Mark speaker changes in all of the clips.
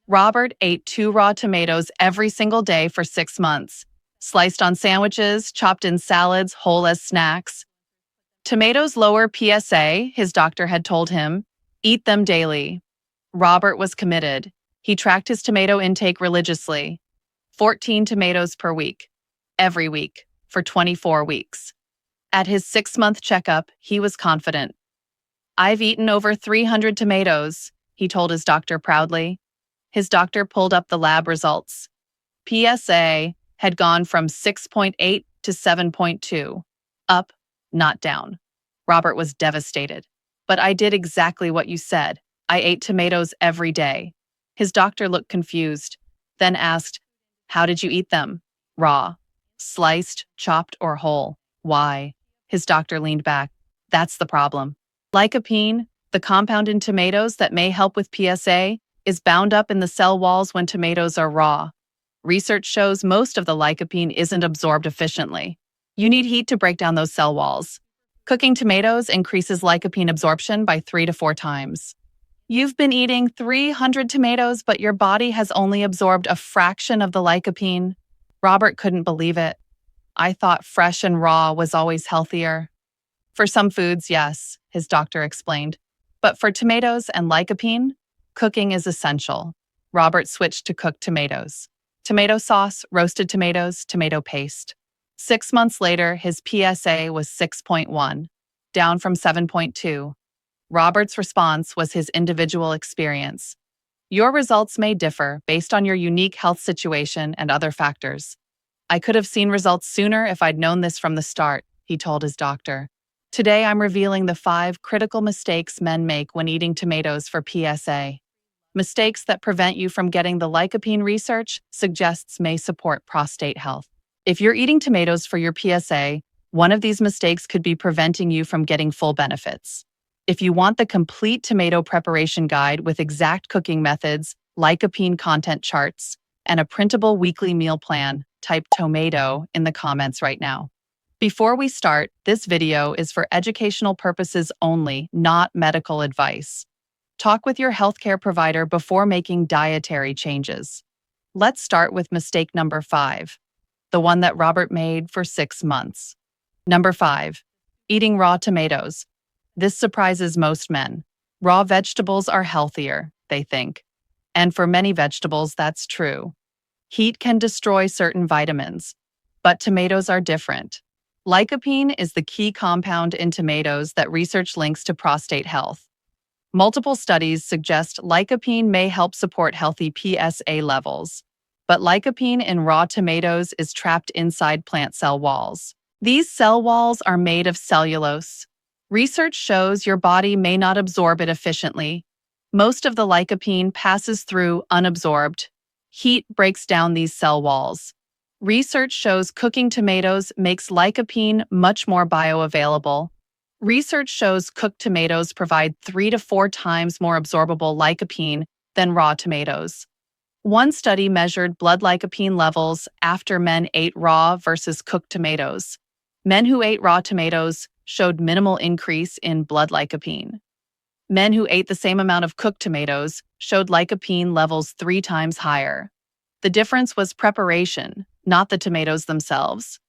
Speaker 1: Robert ate 2 raw tomatoes every single day for 6 months, sliced on sandwiches, chopped in salads, whole as snacks. Tomatoes lower PSA, his doctor had told him. Eat them daily. Robert was committed. He tracked his tomato intake religiously. 14 tomatoes per week, every week, for 24 weeks. At his 6-month checkup, he was confident. "I've eaten over 300 tomatoes," he told his doctor proudly. His doctor pulled up the lab results. PSA had gone from 6.8 to 7.2. Up, not down. Robert was devastated. "But I did exactly what you said. I ate tomatoes every day." His doctor looked confused, then asked, "How did you eat them? Raw, sliced, chopped, or whole? Why?" His doctor leaned back. "That's the problem. Lycopene, the compound in tomatoes that may help with PSA, is bound up in the cell walls when tomatoes are raw. Research shows most of the lycopene isn't absorbed efficiently. You need heat to break down those cell walls. Cooking tomatoes increases lycopene absorption by 3 to 4 times. You've been eating 300 tomatoes, but your body has only absorbed a fraction of the lycopene." Robert couldn't believe it. "I thought fresh and raw was always healthier." "For some foods, yes," his doctor explained. "But for tomatoes and lycopene, cooking is essential." Robert switched to cooked tomatoes. Tomato sauce, roasted tomatoes, tomato paste. 6 months later, his PSA was 6.1, down from 7.2. Robert's response was his individual experience. "Your results may differ based on your unique health situation and other factors. I could have seen results sooner if I'd known this from the start," he told his doctor. "Today I'm revealing the 5 critical mistakes men make when eating tomatoes for PSA. Mistakes that prevent you from getting the lycopene research suggests may support prostate health. If you're eating tomatoes for your PSA, one of these mistakes could be preventing you from getting full benefits. If you want the complete tomato preparation guide with exact cooking methods, lycopene content charts, and a printable weekly meal plan, type tomato in the comments right now. Before we start, this video is for educational purposes only, not medical advice. Talk with your healthcare provider before making dietary changes. Let's start with mistake number 5, the one that Robert made for 6 months. Number 5, eating raw tomatoes. This surprises most men. Raw vegetables are healthier, they think. And for many vegetables, that's true. Heat can destroy certain vitamins, but tomatoes are different. Lycopene is the key compound in tomatoes that research links to prostate health. Multiple studies suggest lycopene may help support healthy PSA levels, but lycopene in raw tomatoes is trapped inside plant cell walls. These cell walls are made of cellulose. Research shows your body may not absorb it efficiently. Most of the lycopene passes through unabsorbed. Heat breaks down these cell walls. Research shows cooking tomatoes makes lycopene much more bioavailable. Research shows cooked tomatoes provide 3 to 4 times more absorbable lycopene than raw tomatoes. One study measured blood lycopene levels after men ate raw versus cooked tomatoes. Men who ate raw tomatoes showed minimal increase in blood lycopene. Men who ate the same amount of cooked tomatoes showed lycopene levels 3 times higher. The difference was preparation, not the tomatoes themselves.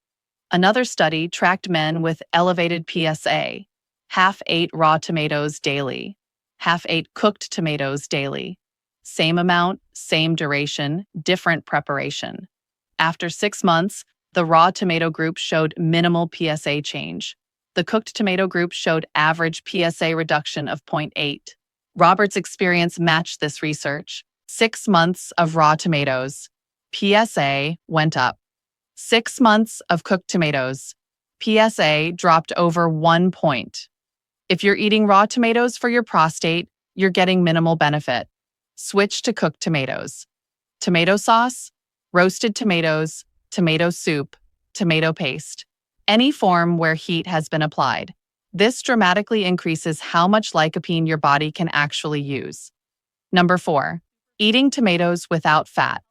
Speaker 1: Another study tracked men with elevated PSA. Half ate raw tomatoes daily. Half ate cooked tomatoes daily. Same amount, same duration, different preparation. After 6 months, the raw tomato group showed minimal PSA change. The cooked tomato group showed average PSA reduction of 0.8. Robert's experience matched this research. 6 months of raw tomatoes. PSA went up. 6 months of cooked tomatoes. PSA dropped over 1 point. If you're eating raw tomatoes for your prostate, you're getting minimal benefit. Switch to cooked tomatoes. Tomato sauce, roasted tomatoes, tomato soup, tomato paste. Any form where heat has been applied. This dramatically increases how much lycopene your body can actually use. Number 4, eating tomatoes without fat.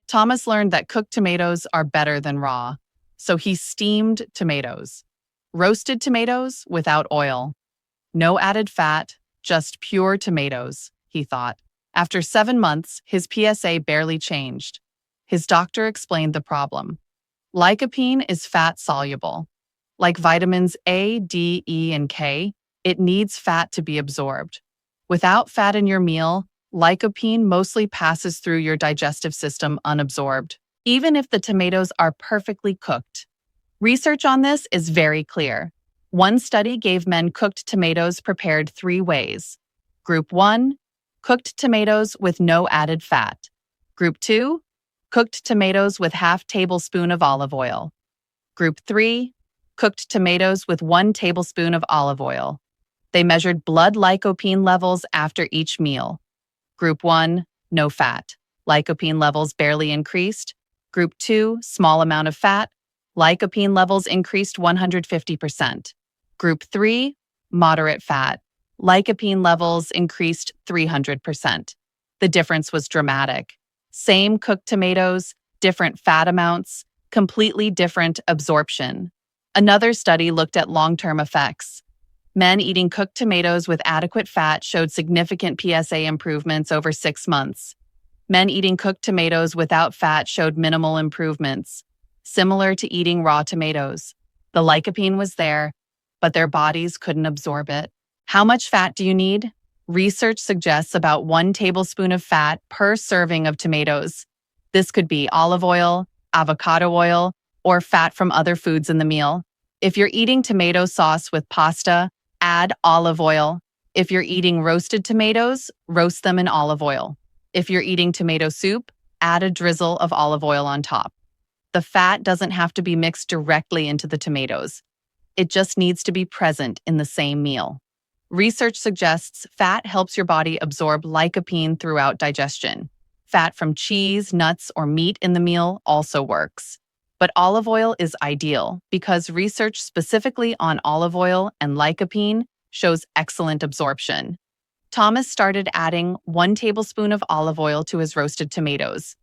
Speaker 1: Thomas learned that cooked tomatoes are better than raw, so he steamed tomatoes. Roasted tomatoes without oil. No added fat, just pure tomatoes, he thought. After 7 months, his PSA barely changed. His doctor explained the problem. Lycopene is fat-soluble. Like vitamins A, D, E, and K, it needs fat to be absorbed. Without fat in your meal, lycopene mostly passes through your digestive system unabsorbed, even if the tomatoes are perfectly cooked. Research on this is very clear. One study gave men cooked tomatoes prepared 3 ways. Group 1, cooked tomatoes with no added fat. Group 2, cooked tomatoes with half tablespoon of olive oil. Group 3, cooked tomatoes with 1 tablespoon of olive oil. They measured blood lycopene levels after each meal. Group 1, no fat. Lycopene levels barely increased. Group 2, small amount of fat. Lycopene levels increased 150%. Group 3, moderate fat. Lycopene levels increased 300%. The difference was dramatic. Same cooked tomatoes, different fat amounts, completely different absorption. Another study looked at long-term effects. Men eating cooked tomatoes with adequate fat showed significant PSA improvements over 6 months. Men eating cooked tomatoes without fat showed minimal improvements, similar to eating raw tomatoes. The lycopene was there, but their bodies couldn't absorb it. How much fat do you need? Research suggests about 1 tablespoon of fat per serving of tomatoes. This could be olive oil, avocado oil, or fat from other foods in the meal. If you're eating tomato sauce with pasta, add olive oil. If you're eating roasted tomatoes, roast them in olive oil. If you're eating tomato soup, add a drizzle of olive oil on top. The fat doesn't have to be mixed directly into the tomatoes. It just needs to be present in the same meal. Research suggests fat helps your body absorb lycopene throughout digestion. Fat from cheese, nuts, or meat in the meal also works. But olive oil is ideal because research specifically on olive oil and lycopene shows excellent absorption. Thomas started adding 1 tablespoon of olive oil to his roasted tomatoes.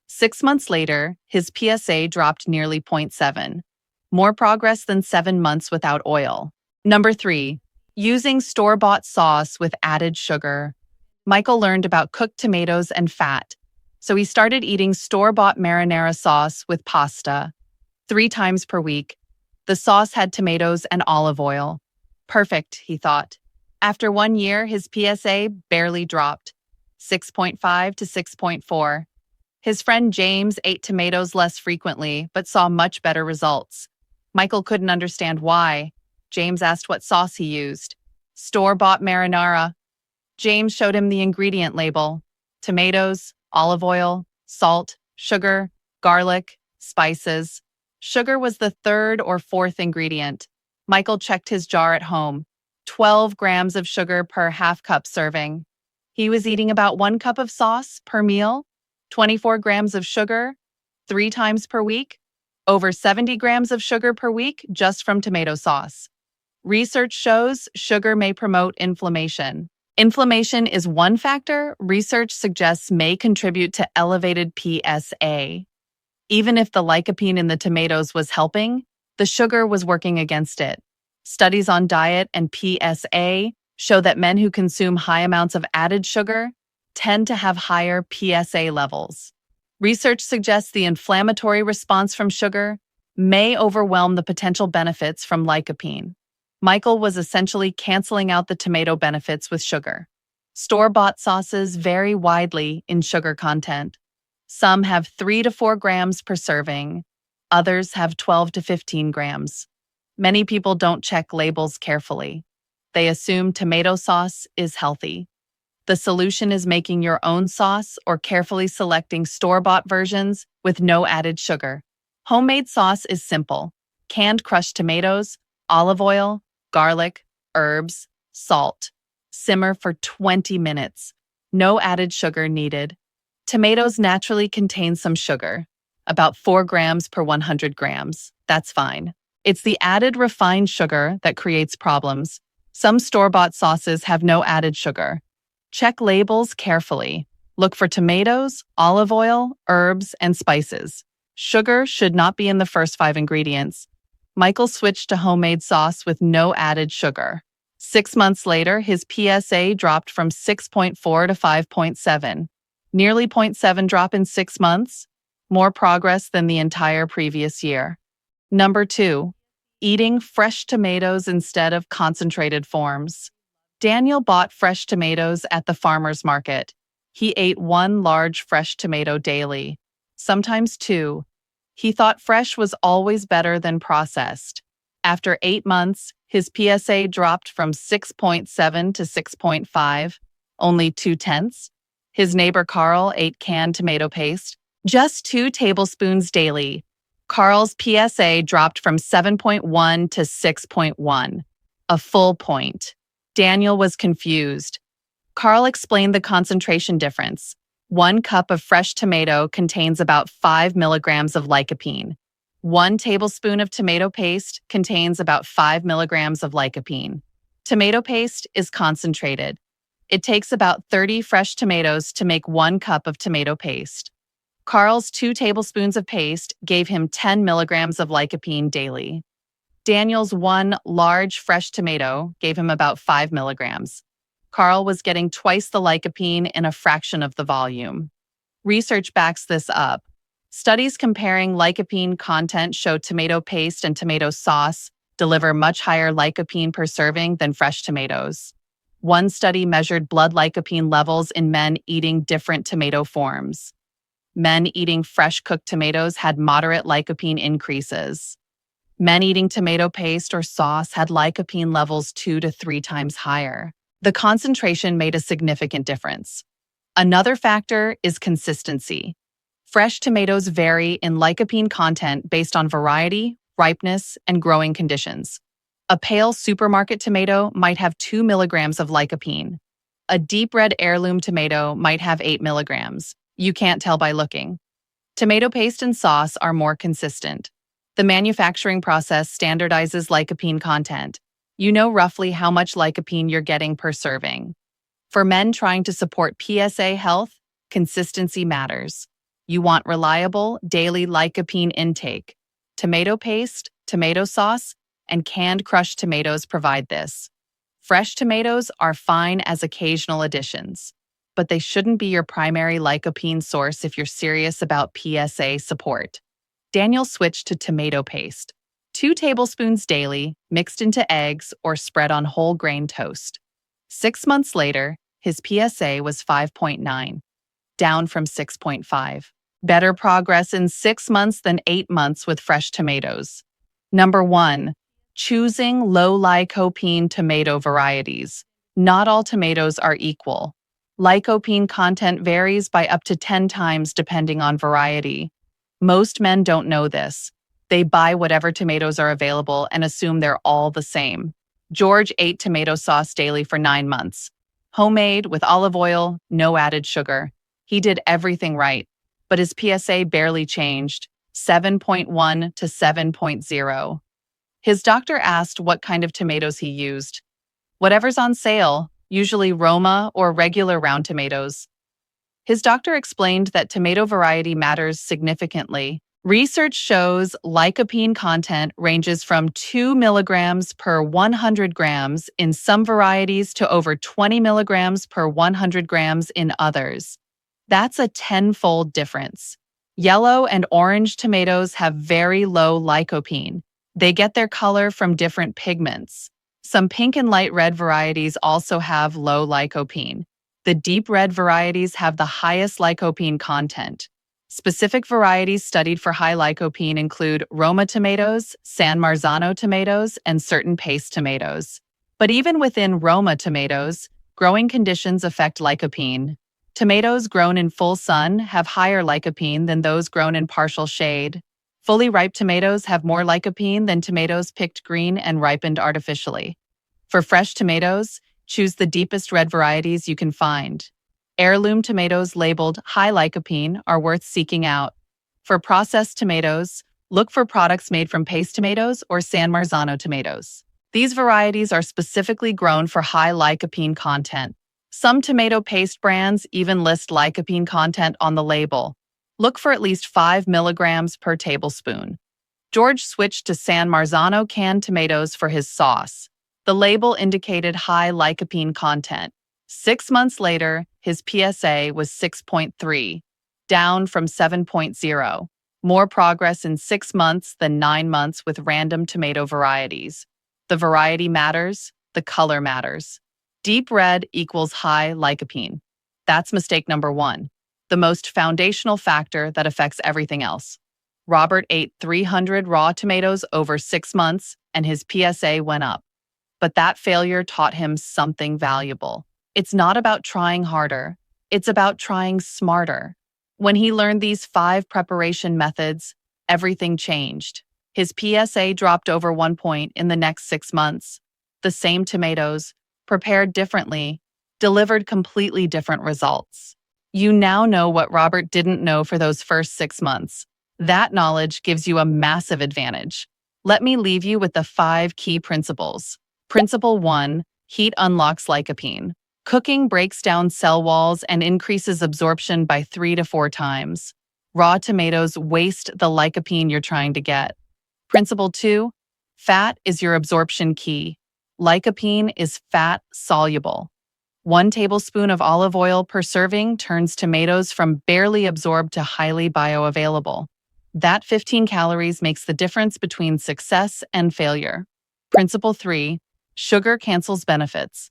Speaker 1: 6 months later, his PSA dropped nearly 0.7. More progress than 7 months without oil. Number 3. Using store-bought sauce with added sugar. Michael learned about cooked tomatoes and fat, so he started eating store-bought marinara sauce with pasta 3 times per week. The sauce had tomatoes and olive oil. Perfect, he thought. After 1 year, his PSA barely dropped, 6.5 to 6.4. His friend James ate tomatoes less frequently, but saw much better results. Michael couldn't understand why. James asked what sauce he used. Store-bought marinara. James showed him the ingredient label. Tomatoes, olive oil, salt, sugar, garlic, spices. Sugar was the 3rd or 4th ingredient. Michael checked his jar at home. 12 grams of sugar per half-cup serving. He was eating about 1 cup of sauce per meal, 24 grams of sugar, 3 times per week, over 70 grams of sugar per week just from tomato sauce. Research shows sugar may promote inflammation. Inflammation is one factor research suggests may contribute to elevated PSA. Even if the lycopene in the tomatoes was helping, the sugar was working against it. Studies on diet and PSA show that men who consume high amounts of added sugar tend to have higher PSA levels. Research suggests the inflammatory response from sugar may overwhelm the potential benefits from lycopene. Michael was essentially canceling out the tomato benefits with sugar. Store-bought sauces vary widely in sugar content. Some have 3 to 4 grams per serving. Others have 12 to 15 grams. Many people don't check labels carefully. They assume tomato sauce is healthy. The solution is making your own sauce or carefully selecting store-bought versions with no added sugar. Homemade sauce is simple. Canned crushed tomatoes, olive oil, garlic, herbs, salt. Simmer for 20 minutes. No added sugar needed. Tomatoes naturally contain some sugar, about 4 grams per 100 grams. That's fine. It's the added refined sugar that creates problems. Some store-bought sauces have no added sugar. Check labels carefully. Look for tomatoes, olive oil, herbs, and spices. Sugar should not be in the first 5 ingredients. Michael switched to homemade sauce with no added sugar. 6 months later, his PSA dropped from 6.4 to 5.7. Nearly zero point 0.7 drop in 6 months? More progress than the entire previous year. Number 2. Eating fresh tomatoes instead of concentrated forms. Daniel bought fresh tomatoes at the farmer's market. He ate 1 large fresh tomato daily, sometimes 2. He thought fresh was always better than processed. After 8 months, his PSA dropped from 6.7 to 6.5, only 0.2. His neighbor Carl ate canned tomato paste, just 2 tablespoons daily. Carl's PSA dropped from 7.1 to 6.1, a full point. Daniel was confused. Carl explained the concentration difference. 1 cup of fresh tomato contains about 5 milligrams of lycopene. 1 tablespoon of tomato paste contains about 5 milligrams of lycopene. Tomato paste is concentrated. It takes about 30 fresh tomatoes to make 1 cup of tomato paste. Carl's 2 tablespoons of paste gave him 10 milligrams of lycopene daily. Daniel's 1 large fresh tomato gave him about 5 milligrams. Carl was getting twice the lycopene in a fraction of the volume. Research backs this up. Studies comparing lycopene content show tomato paste and tomato sauce deliver much higher lycopene per serving than fresh tomatoes. One study measured blood lycopene levels in men eating different tomato forms. Men eating fresh cooked tomatoes had moderate lycopene increases. Men eating tomato paste or sauce had lycopene levels 2 to 3 times higher. The concentration made a significant difference. Another factor is consistency. Fresh tomatoes vary in lycopene content based on variety, ripeness, and growing conditions. A pale supermarket tomato might have 2 milligrams of lycopene. A deep red heirloom tomato might have 8 milligrams. You can't tell by looking. Tomato paste and sauce are more consistent. The manufacturing process standardizes lycopene content. You know roughly how much lycopene you're getting per serving. For men trying to support PSA health, consistency matters. You want reliable, daily lycopene intake. Tomato paste, tomato sauce, and canned crushed tomatoes provide this. Fresh tomatoes are fine as occasional additions, but they shouldn't be your primary lycopene source if you're serious about PSA support. Daniel switched to tomato paste. 2 tablespoons daily, mixed into eggs or spread on whole grain toast. 6 months later, his PSA was 5.9, down from 6.5. Better progress in 6 months than 8 months with fresh tomatoes. Number 1. Choosing low lycopene tomato varieties. Not all tomatoes are equal. Lycopene content varies by up to 10 times depending on variety. Most men don't know this. They buy whatever tomatoes are available and assume they're all the same. George ate tomato sauce daily for 9 months. Homemade, with olive oil, no added sugar. He did everything right, but his PSA barely changed, 7.1 to 7.0. His doctor asked what kind of tomatoes he used. Whatever's on sale, usually Roma or regular round tomatoes. His doctor explained that tomato variety matters significantly. Research shows lycopene content ranges from 2 milligrams per 100 grams in some varieties to over 20 milligrams per 100 grams in others. That's a 10-fold difference. Yellow and orange tomatoes have very low lycopene. They get their color from different pigments. Some pink and light red varieties also have low lycopene. The deep red varieties have the highest lycopene content. Specific varieties studied for high lycopene include Roma tomatoes, San Marzano tomatoes, and certain paste tomatoes. But even within Roma tomatoes, growing conditions affect lycopene. Tomatoes grown in full sun have higher lycopene than those grown in partial shade. Fully ripe tomatoes have more lycopene than tomatoes picked green and ripened artificially. For fresh tomatoes, choose the deepest red varieties you can find. Heirloom tomatoes labeled high lycopene are worth seeking out. For processed tomatoes, look for products made from paste tomatoes or San Marzano tomatoes. These varieties are specifically grown for high lycopene content. Some tomato paste brands even list lycopene content on the label. Look for at least 5 milligrams per tablespoon. George switched to San Marzano canned tomatoes for his sauce. The label indicated high lycopene content. 6 months later, his PSA was 6.3, down from 7.0. More progress in 6 months than 9 months with random tomato varieties. The variety matters, the color matters. Deep red equals high lycopene. That's mistake number one, the most foundational factor that affects everything else. Robert ate 300 raw tomatoes over 6 months, and his PSA went up. But that failure taught him something valuable. It's not about trying harder, it's about trying smarter. When he learned these 5 preparation methods, everything changed. His PSA dropped over 1 point in the next 6 months. The same tomatoes, prepared differently, delivered completely different results. You now know what Robert didn't know for those first 6 months. That knowledge gives you a massive advantage. Let me leave you with the 5 key principles. Principle 1, heat unlocks lycopene. Cooking breaks down cell walls and increases absorption by 3 to 4 times. Raw tomatoes waste the lycopene you're trying to get. Principle 2, fat is your absorption key. Lycopene is fat soluble. 1 tablespoon of olive oil per serving turns tomatoes from barely absorbed to highly bioavailable. That 15 calories makes the difference between success and failure. Principle 3, sugar cancels benefits.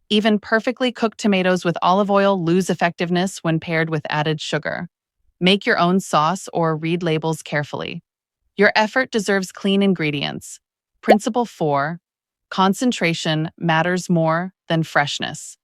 Speaker 1: Even perfectly cooked tomatoes with olive oil lose effectiveness when paired with added sugar. Make your own sauce or read labels carefully. Your effort deserves clean ingredients. Principle 4, concentration matters more than freshness.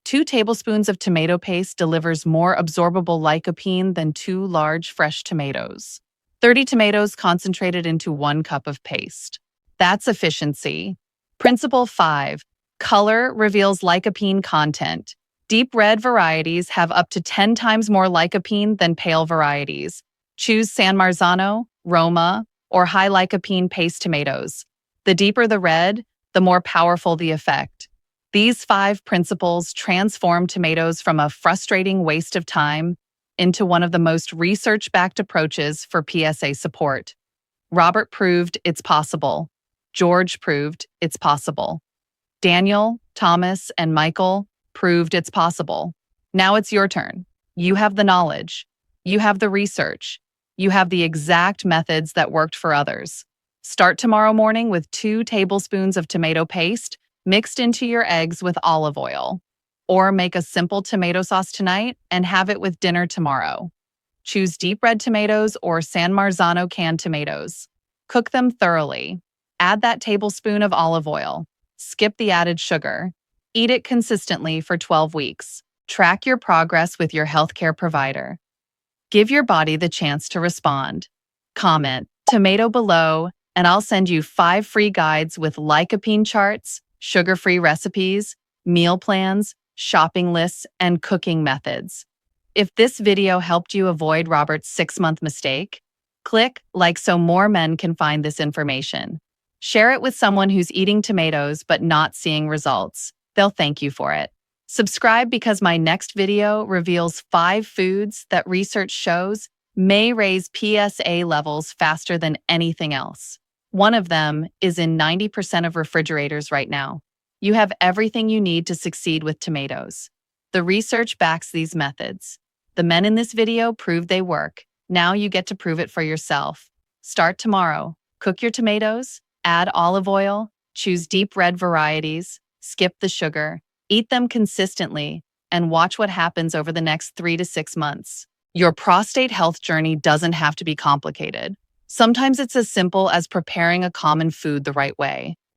Speaker 1: 2 tablespoons of tomato paste delivers more absorbable lycopene than 2 large fresh tomatoes. 30 tomatoes concentrated into 1 cup of paste. That's efficiency. Principle 5, color reveals lycopene content. Deep red varieties have up to 10 times more lycopene than pale varieties. Choose San Marzano, Roma, or high lycopene paste tomatoes. The deeper the red, the more powerful the effect. These 5 principles transform tomatoes from a frustrating waste of time into one of the most research-backed approaches for PSA support. Robert proved it's possible. George proved it's possible. Daniel, Thomas, and Michael proved it's possible. Now it's your turn. You have the knowledge. You have the research. You have the exact methods that worked for others. Start tomorrow morning with 2 tablespoons of tomato paste mixed into your eggs with olive oil. Or make a simple tomato sauce tonight and have it with dinner tomorrow. Choose deep red tomatoes or San Marzano canned tomatoes. Cook them thoroughly. Add that tablespoon of olive oil. Skip the added sugar. Eat it consistently for 12 weeks. Track your progress with your healthcare provider. Give your body the chance to respond. Comment tomato below, and I'll send you 5 free guides with lycopene charts, sugar-free recipes, meal plans, shopping lists, and cooking methods. If this video helped you avoid Robert's 6-month mistake, click like so more men can find this information. Share it with someone who's eating tomatoes but not seeing results. They'll thank you for it. Subscribe because my next video reveals 5 foods that research shows may raise PSA levels faster than anything else. One of them is in 90% of refrigerators right now. You have everything you need to succeed with tomatoes. The research backs these methods. The men in this video proved they work. Now you get to prove it for yourself. Start tomorrow. Cook your tomatoes, add olive oil, choose deep red varieties, skip the sugar, eat them consistently, and watch what happens over the next 3 to 6 months. Your prostate health journey doesn't have to be complicated. Sometimes it's as simple as preparing a common food the right way.